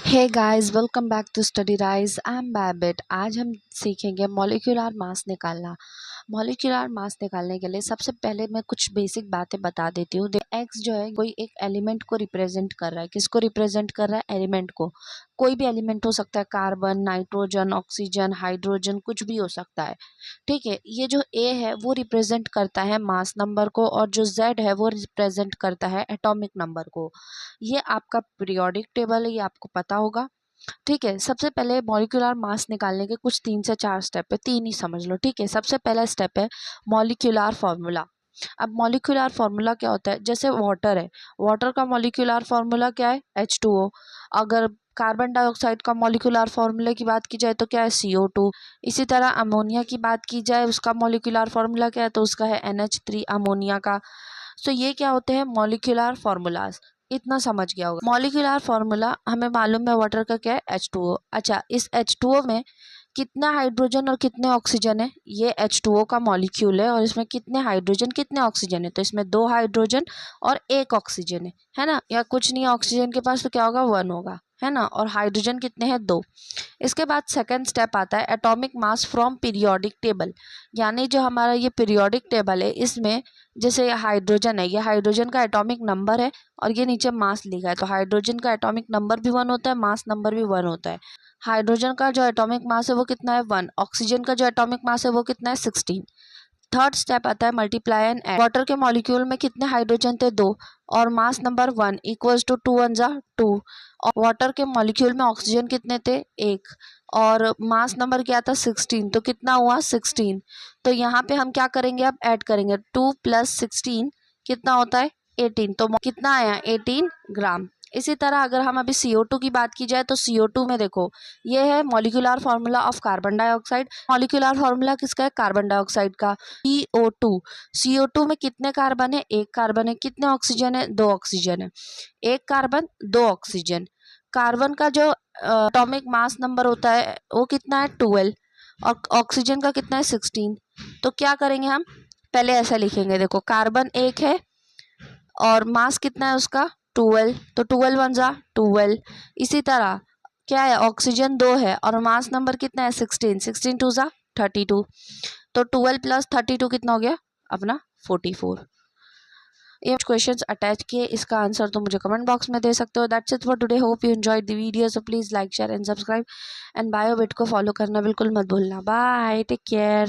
Hey guys, welcome back to Study Rise. I am बैबिट। आज हम सीखेंगे मॉलिक्यूलर मास निकालना। मॉलिक्यूलर मास निकालने के लिए सबसे पहले मैं कुछ बेसिक बातें बता देती हूँ। एक्स जो है कोई एक एलिमेंट को रिप्रेजेंट कर रहा है। किसको रिप्रेजेंट कर रहा है? एलिमेंट को। कोई भी एलिमेंट हो सकता है, कार्बन, नाइट्रोजन, ऑक्सीजन, हाइड्रोजन, कुछ भी हो सकता है। ठीक है, ये जो ए है वो रिप्रेजेंट करता है मास नंबर को, और जो जेड है वो रिप्रेजेंट करता है एटॉमिक नंबर को। ये आपका पीरियोडिक टेबल है, ये आपको पता होगा। ठीक है, सबसे पहले मॉलिक्यूलर मास निकालने के कुछ 3 से 4 स्टेप है, 3 ही समझ लो। ठीक है, सबसे पहला स्टेप है मॉलिक्यूलर फॉर्मूला। अब मॉलिक्यूलर फार्मूला क्या होता है? जैसे वाटर है, वाटर का मॉलिक्यूलर फार्मूला क्या है? H2O। अगर कार्बन डाइऑक्साइड का मॉलिक्यूलर फार्मूला की बात की जाए तो क्या है? CO2। इसी तरह अमोनिया की बात की जाए, उसका मॉलिक्यूलर फार्मूला क्या है? तो उसका है NH3 अमोनिया का। सो ये क्या होते हैं? Molecular formulas. इतना समझ गया होगा। मॉलिक्यूलर फार्मूला हमें मालूम है वाटर का क्या है? H2O। अच्छा, इस H2O में कितना हाइड्रोजन और कितने ऑक्सीजन है? ये H2O का मॉलिक्यूल है, और इसमें कितने हाइड्रोजन कितने ऑक्सीजन है? तो इसमें 2 हाइड्रोजन और 1 ऑक्सीजन है ना? या कुछ नहीं है ऑक्सीजन के पास, तो क्या होगा? 1 होगा, है ना? और हाइड्रोजन कितने हैं? 2। इसके बाद सेकंड स्टेप आता है atomic mass from periodic table. यानी जो हमारा ये पीरियोडिक टेबल है, इसमें जैसे हाइड्रोजन है, ये हाइड्रोजन का एटॉमिक नंबर है, और ये नीचे मास लिखा है। तो हाइड्रोजन का एटॉमिक नंबर भी 1 होता है, मास नंबर भी 1 होता है। हाइड्रोजन का जो एटॉमिक मास है वो कितना है? 1। ऑक्सीजन का जो एटॉमिक मास है वो कितना है? 16। थर्ड स्टेप आता है मल्टीप्लाई एंड ऐड। वाटर के मॉलिक्यूल में कितने हाइड्रोजन थे? 2, और मास नंबर 1 इक्वल्स टू 2 1 जा 2। और वाटर के मॉलिक्यूल में ऑक्सीजन कितने थे? 1, और मास नंबर क्या था? 16। तो कितना हुआ? 16। तो यहाँ पे हम क्या करेंगे? अब ऐड करेंगे। 2 + 16 कितना होता है? 18। तो कितना आया? 18 ग्राम। इसी तरह अगर हम अभी CO2 की बात की जाए तो CO2 में देखो, ये है molecular formula of carbon dioxide. Molecular formula किसका है? कार्बन डाइऑक्साइड का। CO2। CO2 में कितने कार्बन है? 1 कार्बन है। कितने ऑक्सीजन है? 2 ऑक्सीजन है। 1 कार्बन 2 ऑक्सीजन। कार्बन का जो एटॉमिक मास नंबर होता है वो कितना है? 12। और ऑक्सीजन का कितना है? 16। तो क्या करेंगे हम? पहले ऐसा लिखेंगे, देखो कार्बन 1 है और मास कितना है उसका? 12। तो 12 1 जा 12। इसी तरह क्या है? ऑक्सीजन 2 है और मास नंबर कितना है? 16। 16 2 जा 32। तो 12 + 32 कितना हो गया अपना? 44। ये क्वेश्चंस अटैच किए, इसका आंसर तो मुझे कमेंट बॉक्स में दे सकते हो। That's it for today. Hope you enjoyed the video. So please like, share and subscribe, and Biobit को फॉलो करना बिल्कुल मत भूलना। Bye, take care.